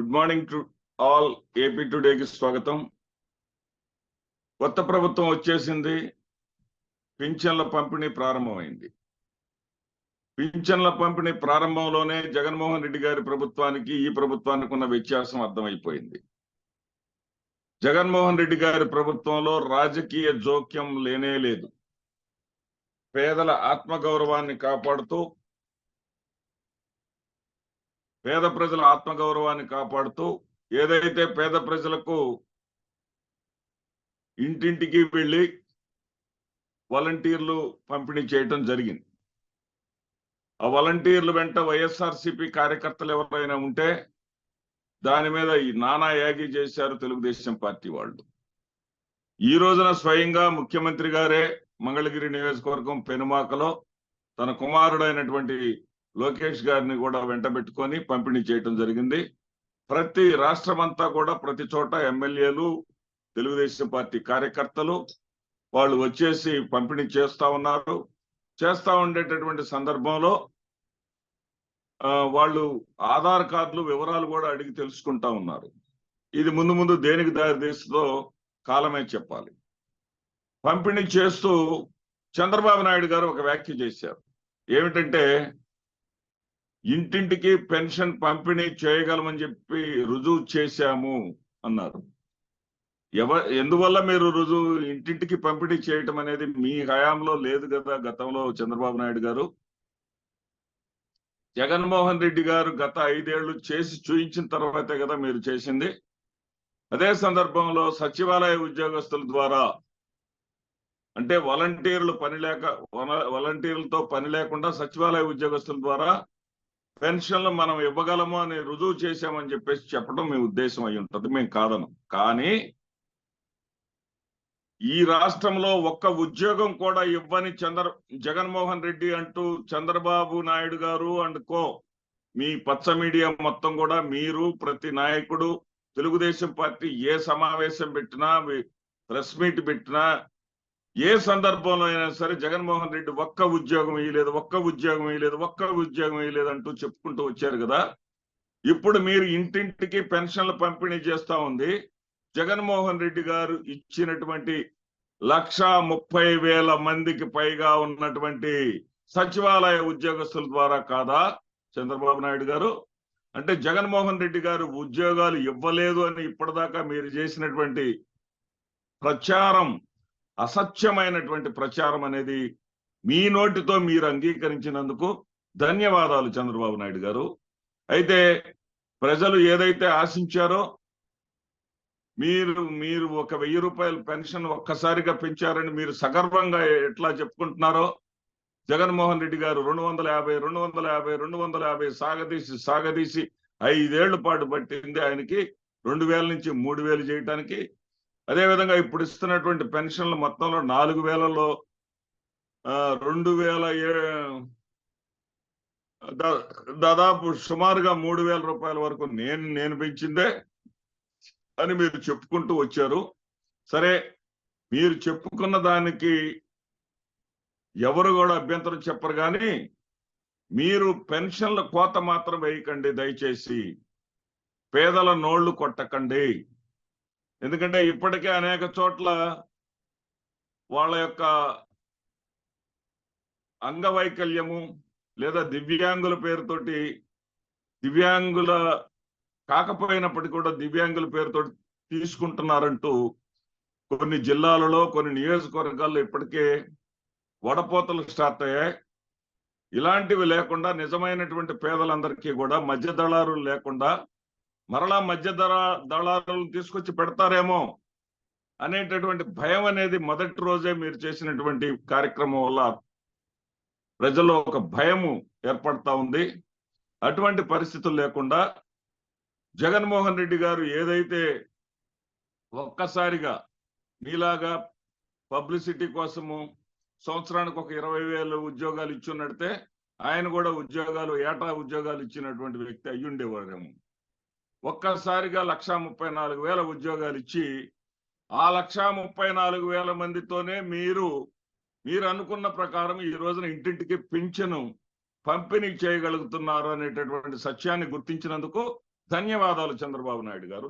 Good morning to all. AP టుడేకి స్వాగతం. కొత్త ప్రభుత్వం వచ్చేసింది. పింఛన్ల పంపిణీ ప్రారంభమైంది. పింఛన్ల పంపిణీ ప్రారంభంలోనే జగన్మోహన్ రెడ్డి గారి ప్రభుత్వానికి ఈ ప్రభుత్వానికి ఉన్న వ్యత్యాసం అర్థమైపోయింది. జగన్మోహన్ రెడ్డి గారి ప్రభుత్వంలో రాజకీయ జోక్యం లేనే లేదు. పేదల ఆత్మగౌరవాన్ని కాపాడుతూ, పేద ప్రజల ఆత్మగౌరవాన్ని కాపాడుతూ ఏదైతే పేద ప్రజలకు ఇంటింటికి వెళ్ళి వాలంటీర్లు పంపిణీ చేయటం జరిగింది. ఆ వాలంటీర్లు వెంట వైఎస్ఆర్సీపీ కార్యకర్తలు ఎవరైనా ఉంటే దాని మీద ఈ నానా యాగి చేశారు తెలుగుదేశం పార్టీ వాళ్ళు. ఈ రోజున స్వయంగా ముఖ్యమంత్రి గారే మంగళగిరి నియోజకవర్గం పెనుమాకలో తన కుమారుడైనటువంటి లోకేష్ గారిని కూడా వెంట పెట్టుకొని పంపిణీ చేయటం జరిగింది. ప్రతి రాష్ట్రమంతా కూడా ప్రతి చోట ఎమ్మెల్యేలు, తెలుగుదేశం పార్టీ కార్యకర్తలు వాళ్ళు వచ్చేసి పంపిణీ చేస్తా ఉన్నారు. చేస్తా ఉండేటటువంటి సందర్భంలో వాళ్ళు ఆధార్ కార్డులు వివరాలు కూడా అడిగి తెలుసుకుంటా ఉన్నారు. ఇది ముందు ముందు దేనికి దారితీస్తుందో కాలమే చెప్పాలి. పంపిణీ చేస్తూ చంద్రబాబు నాయుడు గారు ఒక వ్యాఖ్య చేశారు. ఏమిటంటే, ఇంటింటికి పెన్షన్ పంపిణీ చేయగలమని చెప్పి రుజువు చేశాము అన్నారు. ఎందువల్ల మీరు రుజువు ఇంటింటికి పంపిణీ చేయటం అనేది మీ హయాంలో లేదు కదా. గతంలో చంద్రబాబు నాయుడు గారు, జగన్మోహన్ రెడ్డి గారు గత 5 ఏళ్లు చేసి చూయించిన తర్వాతే కదా మీరు చేసింది. అదే సందర్భంలో సచివాలయ ఉద్యోగస్తుల ద్వారా, అంటే వాలంటీర్లతో పని లేకుండా సచివాలయ ఉద్యోగస్తుల ద్వారా పెన్షన్లు మనం ఇవ్వగలము అని రుజువు చేశామని చెప్పేసి చెప్పడం మీ ఉద్దేశం అయి ఉంటుంది. మేము కాదను. కానీ ఈ రాష్ట్రంలో ఒక్క ఉద్యోగం కూడా ఇవ్వని జగన్మోహన్ రెడ్డి అంటూ చంద్రబాబు నాయుడు గారు అండ్ కో, మీ పచ్చ మీడియా మొత్తం కూడా, మీరు ప్రతి నాయకుడు, తెలుగుదేశం పార్టీ ఏ సమావేశం పెట్టినా, ప్రెస్ మీట్ పెట్టినా, ఏ సందర్భంలో అయినా సరే జగన్మోహన్ రెడ్డి ఒక్క ఉద్యోగం ఇవ్వలేదు అంటూ చెప్పుకుంటూ వచ్చారు కదా. ఇప్పుడు మీరు ఇంటింటికి పెన్షన్లు పంపిణీ చేస్తా ఉంది. జగన్మోహన్ రెడ్డి గారు ఇచ్చినటువంటి 1,30,000 మందికి పైగా ఉన్నటువంటి సచివాలయ ఉద్యోగస్తుల ద్వారా కాదా చంద్రబాబు నాయుడు గారు? అంటే జగన్మోహన్ రెడ్డి గారు ఉద్యోగాలు ఇవ్వలేదు అని ఇప్పటిదాకా మీరు చేసినటువంటి ప్రచారం, అసత్యమైనటువంటి ప్రచారం అనేది మీ నోటితో మీరు అంగీకరించినందుకు ధన్యవాదాలు చంద్రబాబు నాయుడు గారు. అయితే ప్రజలు ఏదైతే ఆశించారో, మీరు ఒక 1000 రూపాయల పెన్షన్ ఒక్కసారిగా పెంచారని మీరు సగర్వంగా ఎట్లా చెప్పుకుంటున్నారో, జగన్మోహన్ రెడ్డి గారు 250 సాగదీసి 5 ఏళ్ల పాటు పట్టింది ఆయనకి 2000 నుంచి 3000 చేయటానికి. అదేవిధంగా ఇప్పుడు ఇస్తున్నటువంటి పెన్షన్లు మొత్తంలో 4000లో 2000 దాదాపు సుమారుగా 3000 రూపాయల వరకు నేను పెంచిందే అని మీరు చెప్పుకుంటూ వచ్చారు. సరే, మీరు చెప్పుకున్న దానికి ఎవరు కూడా అభ్యంతరం చెప్పరు. కానీ మీరు పెన్షన్ల కోత మాత్రం వేయకండి దయచేసి. పేదల నోళ్లు కొట్టకండి. ఎందుకంటే ఇప్పటికే అనేక చోట్ల వాళ్ళ యొక్క అంగవైకల్యము లేదా దివ్యాంగుల పేరుతోటి, దివ్యాంగుల కాకపోయినప్పటికీ కూడా దివ్యాంగుల పేరుతో తీసుకుంటున్నారంటూ కొన్ని జిల్లాలలో, కొన్ని నియోజకవర్గాల్లో ఇప్పటికే వడపోతలు స్టార్ట్ అయ్యాయి. ఇలాంటివి లేకుండా నిజమైనటువంటి పేదలందరికీ కూడా మధ్య దళారులు లేకుండా మరలా మధ్య దళారులను తీసుకొచ్చి పెడతారేమో అనేటటువంటి భయం అనేది మొదటి రోజే మీరు చేసినటువంటి కార్యక్రమం వల్ల ప్రజల్లో ఒక భయము ఏర్పడతా ఉంది. అటువంటి పరిస్థితులు లేకుండా జగన్మోహన్ రెడ్డి గారు ఏదైతే ఒక్కసారిగా మీలాగా పబ్లిసిటీ కోసము సంవత్సరానికి ఒక 20,000 ఉద్యోగాలు ఇచ్చున్నట్టే ఆయన కూడా ఏటా ఉద్యోగాలు ఇచ్చినటువంటి వ్యక్తి అయ్యుండేవారేమో. ఒక్కసారిగా 1,34,000 ఉద్యోగాలు ఇచ్చి ఆ 1,34,000 మందితోనే మీరు అనుకున్న ప్రకారం ఈ రోజున ఇంటింటికి పింఛను పంపిణీ చేయగలుగుతున్నారు అనేటటువంటి సత్యాన్ని గుర్తించినందుకు ధన్యవాదాలు చంద్రబాబు నాయుడు గారు.